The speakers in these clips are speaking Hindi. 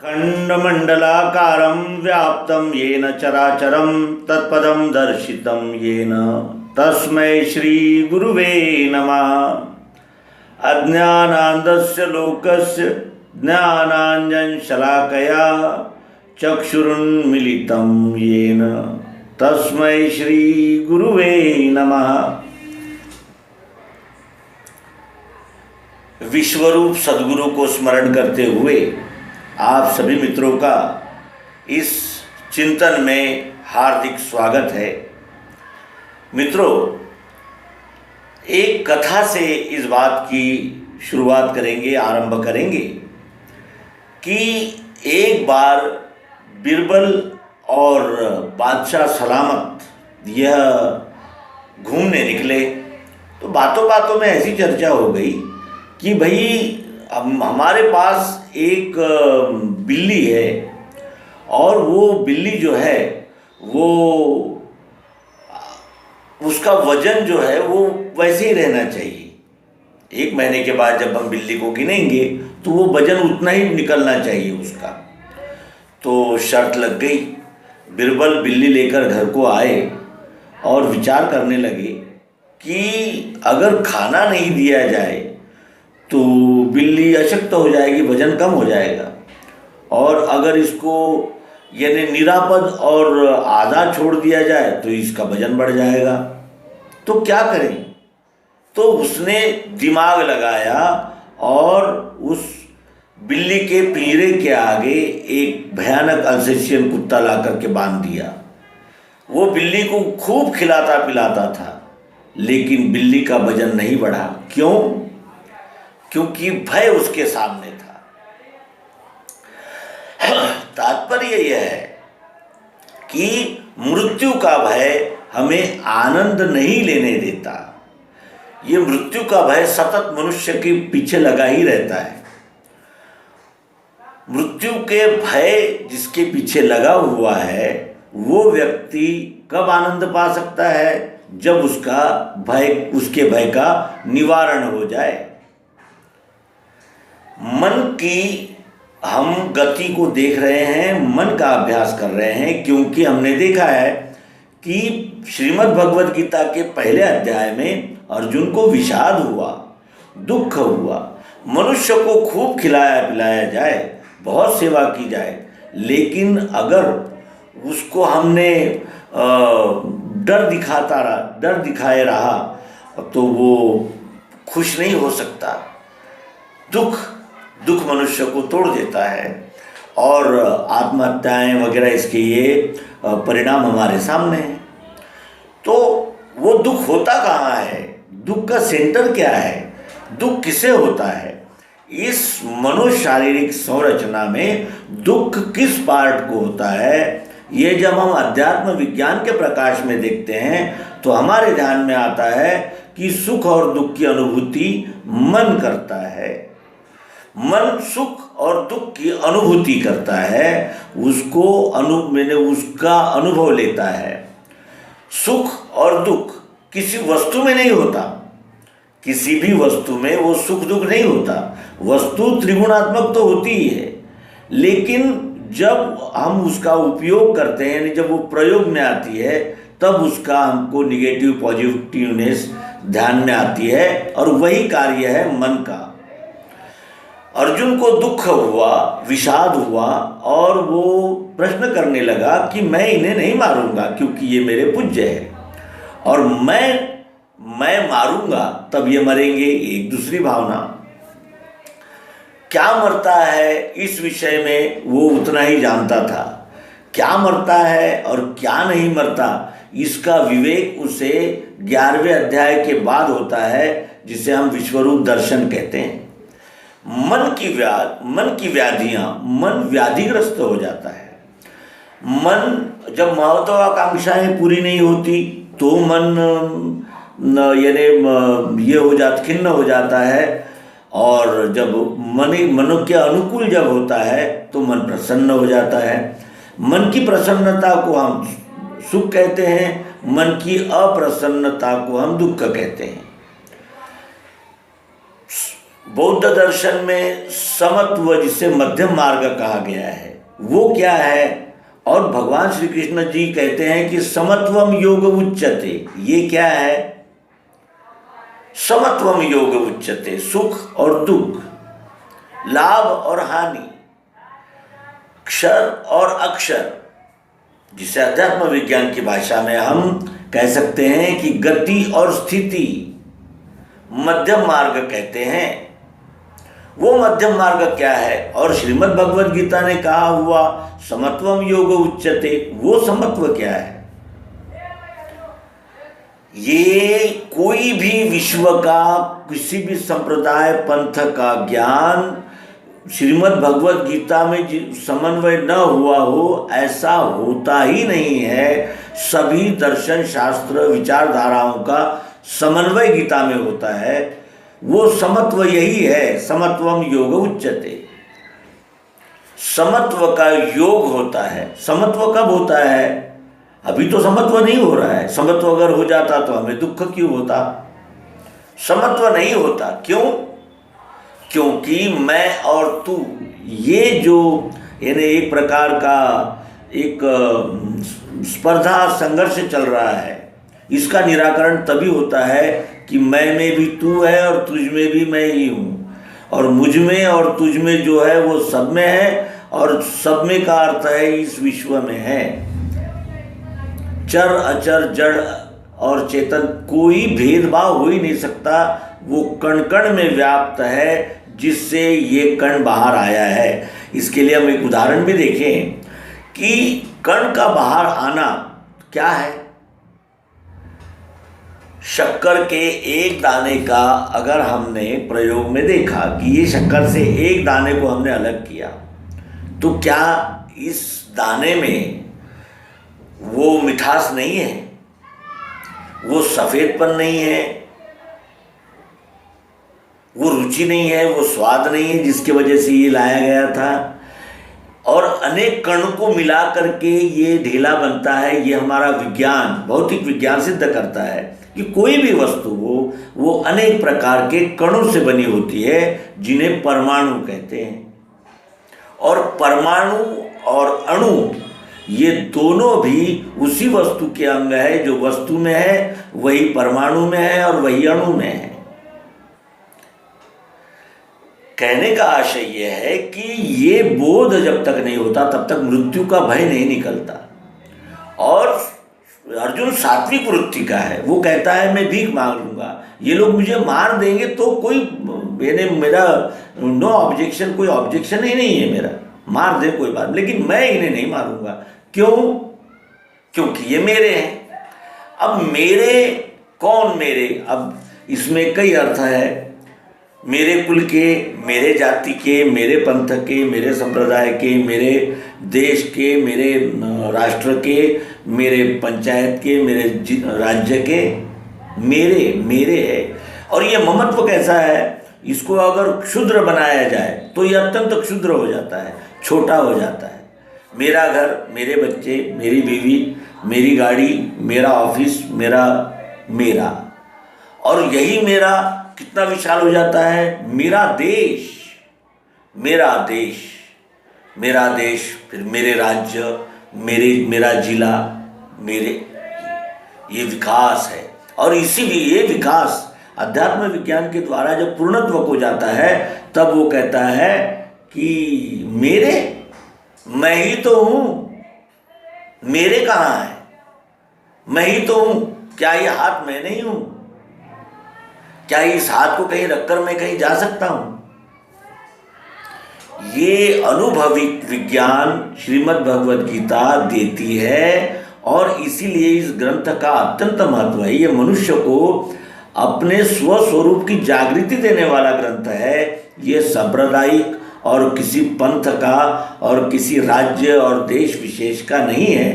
खंडमंडलाकारं व्याप्तं येन चराचरं तत्पदं दर्शितं येन तस्मै श्री गुरुवे नमः। अज्ञानान्धस्य लोकस्य ज्ञानाञ्जनशलाकया चक्षुरुन्मीलितं येन तस्मै श्री गुरुवे नमः। विश्वरूप सद्गुरु को स्मरण करते हुए आप सभी मित्रों का इस चिंतन में हार्दिक स्वागत है। मित्रों, एक कथा से इस बात की शुरुआत करेंगे, आरंभ करेंगे कि एक बार बिरबल और बादशाह सलामत यह घूमने निकले तो बातों बातों में ऐसी चर्चा हो गई कि भाई अब हमारे पास एक बिल्ली है और वो बिल्ली जो है वो उसका वजन जो है वो वैसे ही रहना चाहिए। 1 महीने के बाद जब हम बिल्ली को गिनेंगे तो वो वजन उतना ही निकलना चाहिए उसका। तो शर्त लग गई। बिरबल बिल्ली लेकर घर को आए और विचार करने लगे कि अगर खाना नहीं दिया जाए तो बिल्ली अशक्त हो जाएगी, वजन कम हो जाएगा, और अगर इसको यानी निरापद और आधा छोड़ दिया जाए तो इसका वजन बढ़ जाएगा। तो क्या करें? तो उसने दिमाग लगाया और उस बिल्ली के पिंजरे के आगे एक भयानक अल्सेशियन कुत्ता ला करके बांध दिया। वो बिल्ली को खूब खिलाता पिलाता था, लेकिन बिल्ली का वजन नहीं बढ़ा। क्यों? क्योंकि भय उसके सामने था। तात्पर्य यह है कि मृत्यु का भय हमें आनंद नहीं लेने देता। ये मृत्यु का भय सतत मनुष्य के पीछे लगा ही रहता है। मृत्यु के भय जिसके पीछे लगा हुआ है वो व्यक्ति कब आनंद पा सकता है? जब उसके भय का निवारण हो जाए। मन की हम गति को देख रहे हैं, मन का अभ्यास कर रहे हैं, क्योंकि हमने देखा है कि श्रीमद् भगवद गीता के पहले अध्याय में अर्जुन को विषाद हुआ, दुख हुआ। मनुष्य को खूब खिलाया पिलाया जाए, बहुत सेवा की जाए, लेकिन अगर उसको हमने डर दिखाए रहा तो वो खुश नहीं हो सकता। दुख मनुष्य को तोड़ देता है और आत्महत्याएं वगैरह इसके ये परिणाम हमारे सामने हैं। तो वो दुख होता कहाँ है? दुख का सेंटर क्या है? दुख किसे होता है? इस मनोशारीरिक संरचना में दुख किस पार्ट को होता है? ये जब हम अध्यात्म विज्ञान के प्रकाश में देखते हैं तो हमारे ध्यान में आता है कि सुख और दुख की अनुभूति मन करता है। मन सुख और दुख की अनुभूति करता है, उसका अनुभव लेता है। सुख और दुख किसी वस्तु में नहीं होता। किसी भी वस्तु में वो सुख दुख नहीं होता। वस्तु त्रिगुणात्मक तो होती ही है, लेकिन जब हम उसका उपयोग करते हैं, जब वो प्रयोग में आती है, तब उसका हमको निगेटिव पॉजिटिवनेस ध्यान में आती है, और वही कार्य है मन का। अर्जुन को दुख हुआ, विषाद हुआ, और वो प्रश्न करने लगा कि मैं इन्हें नहीं मारूंगा क्योंकि ये मेरे पूज्य है, और मैं मारूंगा तब ये मरेंगे। एक दूसरी भावना। क्या मरता है इस विषय में वो उतना ही जानता था। क्या मरता है और क्या नहीं मरता इसका विवेक उसे 11वें अध्याय के बाद होता है, जिसे हम विश्वरूप दर्शन कहते हैं। मन की व्याधियां, मन व्याधिग्रस्त हो जाता है। मन जब महत्वाकांक्षाएं पूरी नहीं होती तो मन खिन्न हो जाता है, और जब मन के अनुकूल जब होता है तो मन प्रसन्न हो जाता है। मन की प्रसन्नता को हम सुख कहते हैं, मन की अप्रसन्नता को हम दुख कहते हैं। बौद्ध दर्शन में समत्व, जिसे मध्यम मार्ग कहा गया है, वो क्या है? और भगवान श्री कृष्ण जी कहते हैं कि समत्वम योग उच्यते। ये क्या है? समत्वम योग उच्यते, सुख और दुख, लाभ और हानि, क्षर और अक्षर, जिसे अध्यात्म विज्ञान की भाषा में हम कह सकते हैं कि गति और स्थिति, मध्यम मार्ग कहते हैं। वो मध्यम मार्ग क्या है? और श्रीमद् भगवद गीता ने कहा हुआ समत्वम योग उच्यते, वो समत्व क्या है? ये कोई भी विश्व का, किसी भी संप्रदाय पंथ का ज्ञान श्रीमद् भगवद गीता में समन्वय न हुआ हो, ऐसा होता ही नहीं है। सभी दर्शन शास्त्र विचारधाराओं का समन्वय गीता में होता है। वो समत्व यही है, समत्वम योग उच्यते। समत्व का योग होता है। समत्व कब होता है? अभी तो समत्व नहीं हो रहा है। समत्व अगर हो जाता तो हमें दुख क्यों होता? समत्व नहीं होता। क्यों? क्योंकि मैं और तू, ये जो यानी एक प्रकार का एक स्पर्धा संघर्ष चल रहा है, इसका निराकरण तभी होता है कि मैं में भी तू है और तुझ में भी मैं ही हूँ, और मुझ में और तुझ में जो है वो सब में है, और सब में का अर्थ है इस विश्व में है। चर अचर जड़ और चेतन कोई भेदभाव हो ही नहीं सकता। वो कण कण में व्याप्त है, जिससे ये कण बाहर आया है। इसके लिए हम एक उदाहरण भी देखें कि कण का बाहर आना क्या है। शक्कर के एक दाने का अगर हमने प्रयोग में देखा कि ये शक्कर से एक दाने को हमने अलग किया, तो क्या इस दाने में वो मिठास नहीं है, वो सफ़ेदपन नहीं है, वो रुचि नहीं है, वो स्वाद नहीं है जिसकी वजह से ये लाया गया था? और अनेक कण को मिला करके ये ढेला बनता है। ये हमारा विज्ञान, भौतिक विज्ञान सिद्ध करता है कि कोई भी वस्तु हो वो अनेक प्रकार के कणों से बनी होती है, जिन्हें परमाणु कहते हैं। और परमाणु और अणु ये दोनों भी उसी वस्तु के अंग है। जो वस्तु में है वही परमाणु में है और वही अणु में है। कहने का आशय यह है कि ये बोध जब तक नहीं होता तब तक मृत्यु का भय नहीं निकलता। और अर्जुन सात्विक वृत्ति का है। वो कहता है मैं भीख मांग लूँगा, ये लोग मुझे मार देंगे तो कोई मेरा नो ऑब्जेक्शन, कोई ऑब्जेक्शन ही नहीं है मेरा, मार दे कोई बात, लेकिन मैं इन्हें नहीं मारूंगा। क्यों? क्योंकि ये मेरे हैं। अब मेरे कौन मेरे? अब इसमें कई अर्थ है। मेरे कुल के, मेरे जाति के, मेरे पंथ के, मेरे संप्रदाय के, मेरे देश के, मेरे राष्ट्र के, मेरे पंचायत के, मेरे राज्य के, मेरे है। और ये ममत्व कैसा है? इसको अगर क्षुद्र बनाया जाए तो ये अत्यंत क्षुद्र हो जाता है, छोटा हो जाता है। मेरा घर, मेरे बच्चे, मेरी बीवी, मेरी गाड़ी, मेरा ऑफिस, मेरा और यही मेरा कितना विशाल हो जाता है। मेरा देश, फिर मेरे राज्य, मेरा जिला, ये विकास है। और इसीलिए ये विकास अध्यात्म विज्ञान के द्वारा जब पूर्णत्व को जाता है तब वो कहता है कि मैं ही तो हूँ, मेरे कहाँ है? मैं ही तो हूँ। क्या ये हाथ मैं नहीं हूँ? क्या इस हाथ को कहीं रखकर मैं कहीं जा सकता हूँ? ये अनुभविक विज्ञान श्रीमद् भगवद गीता देती है, और इसीलिए इस ग्रंथ का अत्यंत महत्व है। ये मनुष्य को अपने स्वस्वरूप की जागृति देने वाला ग्रंथ है। ये सांप्रदायिक और किसी पंथ का और किसी राज्य और देश विशेष का नहीं है।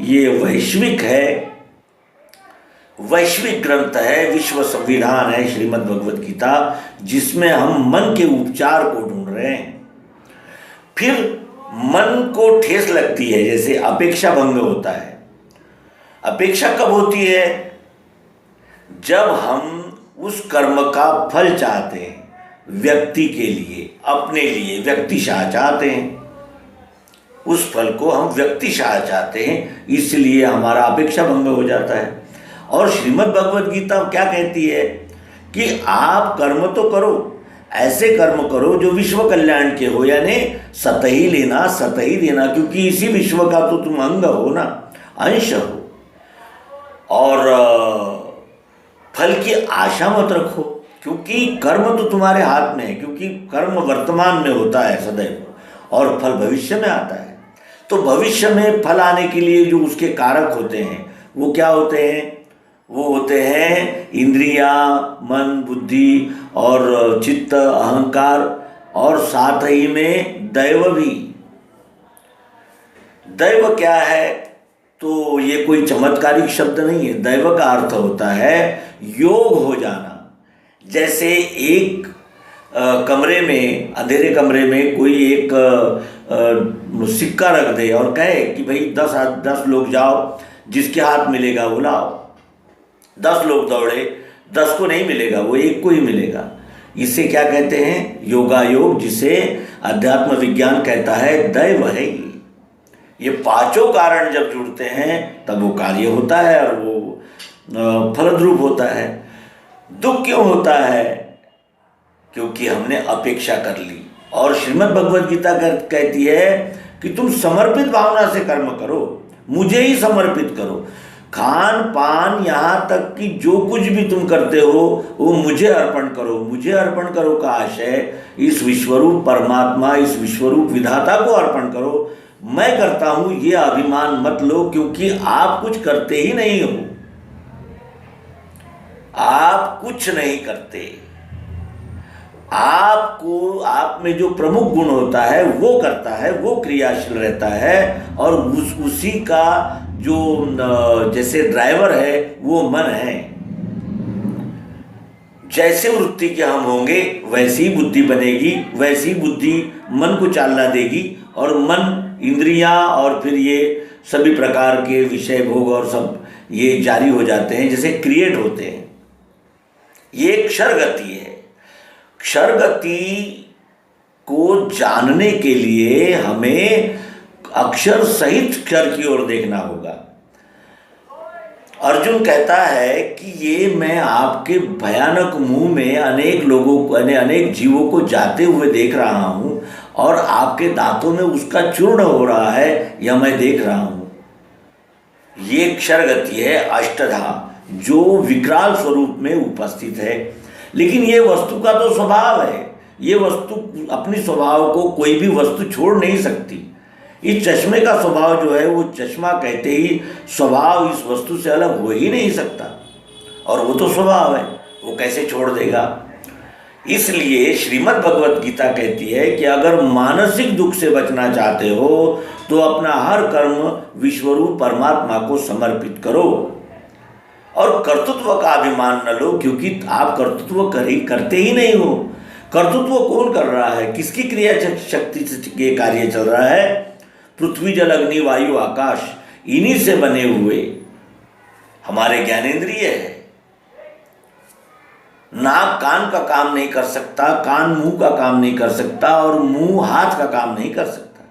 ये वैश्विक है, वैश्विक ग्रंथ है, विश्व संविधान है श्रीमद् भगवद गीता, जिसमें हम मन के उपचार को ढूंढ रहे हैं। फिर मन को ठेस लगती है, जैसे अपेक्षा भंग होता है। अपेक्षा कब होती है? जब हम उस कर्म का फल चाहते हैं। व्यक्ति के लिए, अपने लिए व्यक्तिशाह चाहते हैं, उस फल को हम व्यक्तिशाह चाहते हैं, इसलिए हमारा अपेक्षा भंग हो जाता है। और श्रीमद् भगवद गीता क्या कहती है कि आप कर्म तो करो, ऐसे कर्म करो जो विश्व कल्याण के हो, यानी सतही लेना सतही देना, क्योंकि इसी विश्व का तो तुम अंग हो ना, अंश हो। और फल की आशा मत रखो, क्योंकि कर्म तो तुम्हारे हाथ में है, क्योंकि कर्म वर्तमान में होता है सदैव और फल भविष्य में आता है। तो भविष्य में फल आने के लिए जो उसके कारक होते हैं वो क्या होते हैं? वो होते हैं इंद्रियां, मन, बुद्धि और चित्त, अहंकार, और साथ ही में दैव भी। दैव क्या है? तो ये कोई चमत्कारिक शब्द नहीं है। दैव का अर्थ होता है योग हो जाना। जैसे एक कमरे में, अंधेरे कमरे में कोई एक सिक्का रख दे और कहे कि भाई 10 लोग जाओ, जिसके हाथ मिलेगा वो लाओ। 10 लोग दौड़े, 10 को नहीं मिलेगा, वो एक को ही मिलेगा। इसे क्या कहते हैं? योगा योग, जिसे अध्यात्म विज्ञान कहता है दैव है। ये पांचों कारण जब जुड़ते हैं तब वो कार्य होता है और वो फलद्रूप होता है। दुख क्यों होता है? क्योंकि हमने अपेक्षा कर ली। और श्रीमद् भगवद गीता कहती है कि तुम समर्पित भावना से कर्म करो, मुझे ही समर्पित करो। खान पान यहाँ तक कि जो कुछ भी तुम करते हो वो मुझे अर्पण करो। मुझे अर्पण करो का आशय इस विश्वरूप परमात्मा, इस विश्वरूप विधाता को अर्पण करो। मैं करता हूँ ये अभिमान मत लो, क्योंकि आप कुछ करते ही नहीं हो। आप कुछ नहीं करते। आपको, आप में जो प्रमुख गुण होता है वो करता है, वो क्रियाशील रहता है, और उसी का जो जैसे ड्राइवर है वो मन है। जैसे वृत्ति के हम होंगे वैसी ही बुद्धि बनेगी, वैसी बुद्धि मन को चालना देगी, और मन, इंद्रियां और फिर ये सभी प्रकार के विषय भोग और सब ये जारी हो जाते हैं, जैसे क्रिएट होते हैं। ये क्षर गति है। क्षर गति को जानने के लिए हमें अक्षर सहित क्षर की ओर देखना होगा। अर्जुन कहता है कि ये मैं आपके भयानक मुंह में अनेक लोगों को, अनेक जीवों को जाते हुए देख रहा हूं, और आपके दांतों में उसका चूर्ण हो रहा है, यह मैं देख रहा हूं। ये क्षर गति है, अष्टधा, जो विकराल स्वरूप में उपस्थित है। लेकिन ये वस्तु का तो स्वभाव है। ये वस्तु अपनी स्वभाव को कोई भी वस्तु छोड़ नहीं सकती। इस चश्मे का स्वभाव जो है, वो चश्मा कहते ही स्वभाव इस वस्तु से अलग हो ही नहीं सकता, और वो तो स्वभाव है, वो कैसे छोड़ देगा। इसलिए श्रीमद् भगवद गीता कहती है कि अगर मानसिक दुख से बचना चाहते हो तो अपना हर कर्म विश्वरूप परमात्मा को समर्पित करो, और कर्तृत्व का अभिमान न लो, क्योंकि आप कर्तृत्व करते ही नहीं हो। कर्तृत्व कौन कर रहा है? किसकी क्रिया शक्ति से ये कार्य चल रहा है? पृथ्वी, जल, अग्नि, वायु, आकाश, इन्हीं से बने हुए हमारे ज्ञानेंद्रिय है। नाक कान का काम नहीं कर सकता, कान मुंह का काम नहीं कर सकता, और मुंह हाथ का काम नहीं कर सकता।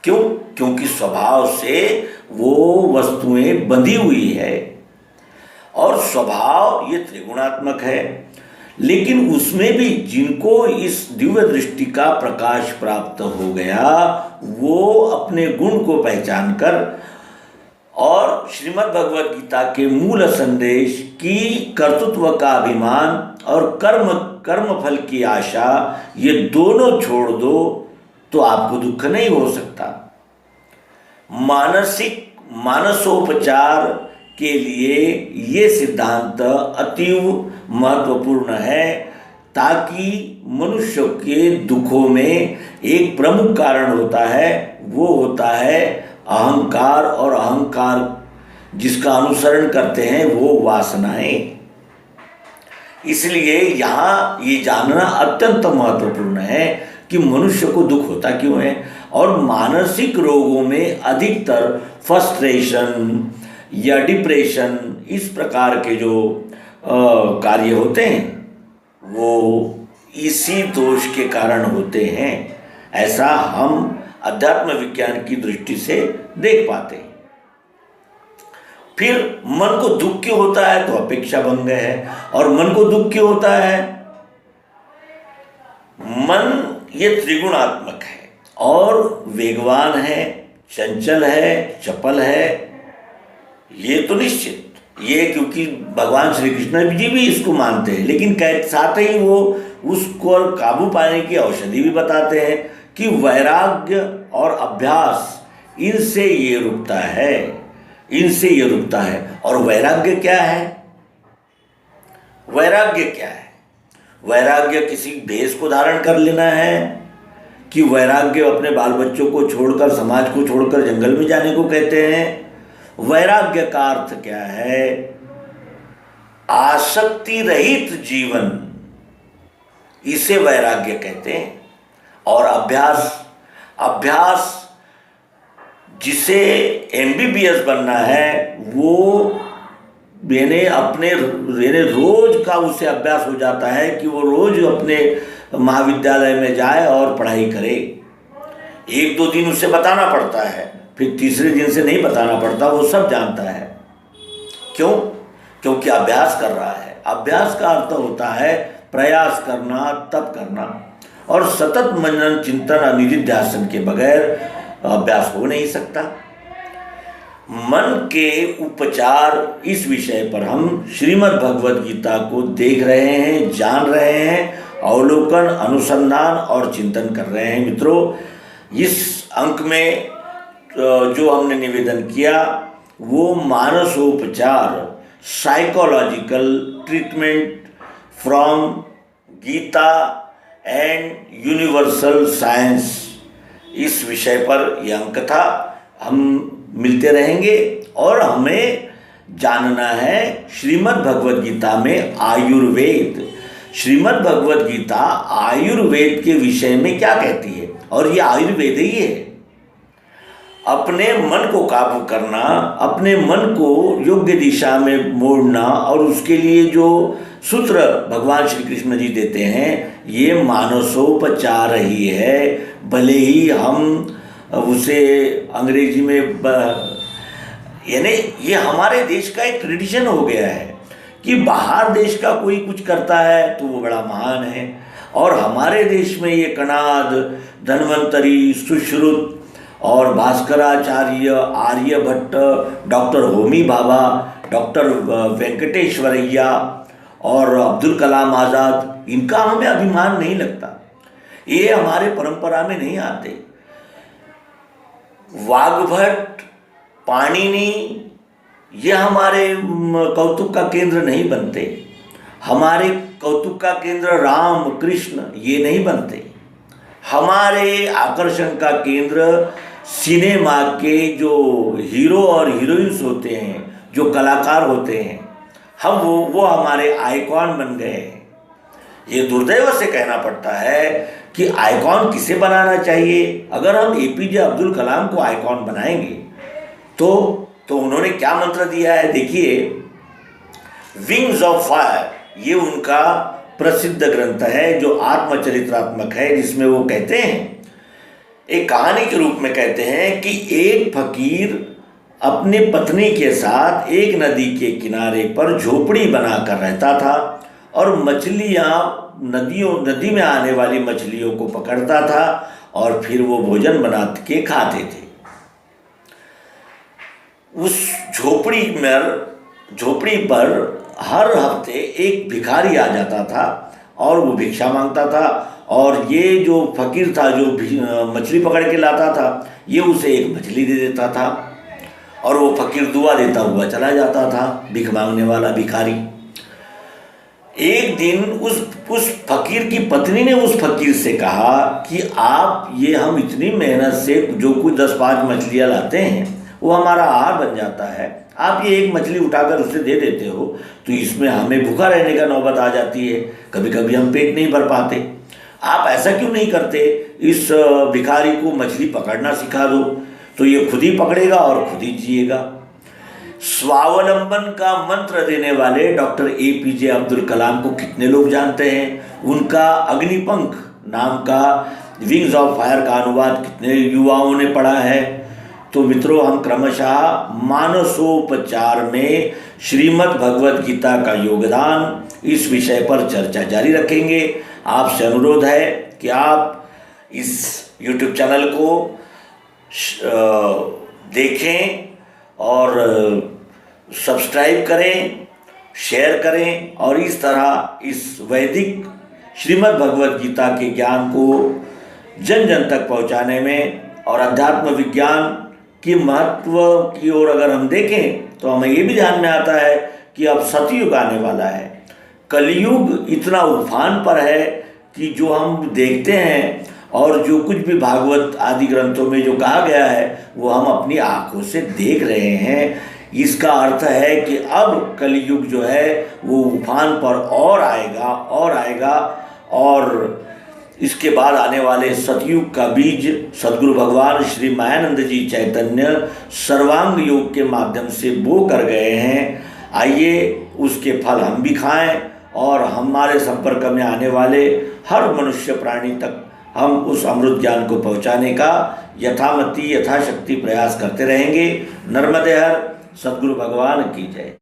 क्यों? क्योंकि स्वभाव से वो वस्तुएं बंधी हुई है, और स्वभाव ये त्रिगुणात्मक है। लेकिन उसमें भी जिनको इस दिव्य दृष्टि का प्रकाश प्राप्त हो गया, वो अपने गुण को पहचान कर और श्रीमद् भगवद गीता के मूल संदेश की कर्तृत्व का अभिमान और कर्म फल की आशा, ये दोनों छोड़ दो तो आपको दुख नहीं हो सकता। मानसोपचार के लिए ये सिद्धांत अतीव महत्वपूर्ण है, ताकि मनुष्य के दुखों में एक प्रमुख कारण होता है, वो होता है अहंकार, और अहंकार जिसका अनुसरण करते हैं वो वासनाएं। इसलिए यहाँ ये जानना अत्यंत महत्वपूर्ण है कि मनुष्य को दुख होता क्यों है, और मानसिक रोगों में अधिकतर फ्रस्ट्रेशन या डिप्रेशन, इस प्रकार के जो कार्य होते हैं वो इसी दोष के कारण होते हैं, ऐसा हम अध्यात्म विज्ञान की दृष्टि से देख पाते हैं। फिर मन को दुख क्यों होता है, तो अपेक्षा भंग है। और मन को दुख क्यों होता है? मन ये त्रिगुणात्मक है और वेगवान है, चंचल है, चपल है, ये तो निश्चित, ये क्योंकि भगवान श्री कृष्ण जी भी इसको मानते हैं, लेकिन साथ ही वो उसको काबू पाने की औषधि भी बताते हैं कि वैराग्य और अभ्यास, इनसे ये रुकता है, इनसे ये रुकता है। और वैराग्य क्या है? वैराग्य क्या है? वैराग्य किसी भेष को धारण कर लेना है कि वैराग्य अपने बाल बच्चों को छोड़कर, समाज को छोड़कर जंगल में जाने को कहते हैं? वैराग्य का अर्थ क्या है? आसक्ति रहित जीवन, इसे वैराग्य कहते हैं। और अभ्यास, अभ्यास जिसे MBBS बनना है, वो अपने रोज का उसे अभ्यास हो जाता है कि वो रोज अपने महाविद्यालय में जाए और पढ़ाई करे। 1-2 दिन उसे बताना पड़ता है, फिर तीसरे दिन से नहीं बताना पड़ता, वो सब जानता है। क्यों? क्योंकि अभ्यास कर रहा है। अभ्यास का अर्थ होता है प्रयास करना, तप करना, और सतत मनन चिंतन निधिध्यासन के बगैर अभ्यास हो नहीं सकता। मन के उपचार, इस विषय पर हम श्रीमद् भगवद गीता को देख रहे हैं, जान रहे हैं, अवलोकन, अनुसंधान और चिंतन कर रहे हैं। मित्रों, इस अंक में जो हमने निवेदन किया वो मानसोपचार, psychological treatment from Gita and universal science, इस विषय पर यह अंक था। हम मिलते रहेंगे और हमें जानना है श्रीमद् भगवद गीता में आयुर्वेद, श्रीमद् भगवद गीता आयुर्वेद के विषय में क्या कहती है। और ये आयुर्वेद ही है। अपने मन को काबू करना, अपने मन को योग्य दिशा में मोड़ना, और उसके लिए जो सूत्र भगवान श्री कृष्ण जी देते हैं, ये मानसोपचार ही है। भले ही हम उसे अंग्रेजी में यानी ये हमारे देश का एक ट्रेडिशन हो गया है कि बाहर देश का कोई कुछ करता है तो वो बड़ा महान है, और हमारे देश में ये कणाद, धन्वंतरी, सुश्रुत और भास्कराचार्य, आर्यभट्ट, डॉक्टर होमी भाभा, डॉक्टर वेंकटेश्वरैया और अब्दुल कलाम आज़ाद, इनका हमें अभिमान नहीं लगता। ये हमारे परंपरा में नहीं आते। वाग्भट, पाणिनि, ये हमारे कौतुक का केंद्र नहीं बनते। हमारे कौतुक का केंद्र राम, कृष्ण, ये नहीं बनते। हमारे आकर्षण का केंद्र सिनेमा के जो हीरो और हीरोइंस होते हैं, जो कलाकार होते हैं, हम वो हमारे आइकॉन बन गए हैं। ये दुर्दैव से कहना पड़ता है कि आइकॉन किसे बनाना चाहिए। अगर हम APJ अब्दुल कलाम को आइकॉन बनाएंगे तो उन्होंने क्या मंत्र दिया है, देखिए, विंग्स ऑफ फायर, ये उनका प्रसिद्ध ग्रंथ है जो आत्मचरित्रात्मक है, जिसमें वो कहते हैं, एक कहानी के रूप में कहते हैं कि एक फकीर अपने पत्नी के साथ एक नदी के किनारे पर झोपड़ी बनाकर रहता था और नदी में आने वाली मछलियों को पकड़ता था और फिर वो भोजन बना के खाते थे। उस झोपड़ी पर हर हफ्ते एक भिखारी आ जाता था और वो भिक्षा मांगता था, और ये जो फकीर था, जो मछली पकड़ के लाता था, ये उसे एक मछली दे देता था, और वो फकीर दुआ देता हुआ चला जाता था, भीख मांगने वाला भिखारी। एक दिन उस फकीर की पत्नी ने उस फकीर से कहा कि आप, ये हम इतनी मेहनत से जो कुछ 10-5 मछलियाँ लाते हैं वो हमारा आहार बन जाता है, आप ये एक मछली उठाकर उसे दे देते हो, तो इसमें हमें भूखा रहने का नौबत आ जाती है, कभी कभी हम पेट नहीं भर पाते। आप ऐसा क्यों नहीं करते, इस भिखारी को मछली पकड़ना सिखा दो, तो ये खुद ही पकड़ेगा और खुद ही जिएगा। स्वावलंबन का मंत्र देने वाले डॉक्टर APJ अब्दुल कलाम को कितने लोग जानते हैं? उनका अग्निपंख नाम का विंग्स ऑफ फायर का अनुवाद कितने युवाओं ने पढ़ा है? तो मित्रों, हम क्रमशः मानसोपचार में श्रीमद् भगवद गीता का योगदान इस विषय पर चर्चा जारी रखेंगे। आपसे अनुरोध है कि आप इस YouTube चैनल को देखें और सब्सक्राइब करें, शेयर करें और इस तरह इस वैदिक श्रीमद् भगवद गीता के ज्ञान को जन जन तक पहुंचाने में और अध्यात्म विज्ञान के महत्व की ओर अगर हम देखें तो हमें ये भी ध्यान में आता है कि अब सतयुग आने वाला है। कलयुग इतना उफान पर है कि जो हम देखते हैं और जो कुछ भी भागवत आदि ग्रंथों में जो कहा गया है वो हम अपनी आंखों से देख रहे हैं। इसका अर्थ है कि अब कलयुग जो है वो उफान पर और आएगा और इसके बाद आने वाले सतयुग का बीज सद्गुरु भगवान श्री मायानंद जी चैतन्य सर्वांग योग के माध्यम से बो कर गए हैं। आइए उसके फल हम भी खाएं और हमारे संपर्क में आने वाले हर मनुष्य प्राणी तक हम उस अमृत ज्ञान को पहुंचाने का यथामति यथाशक्ति प्रयास करते रहेंगे। नर्मदे हर। सद्गुरु भगवान की जय।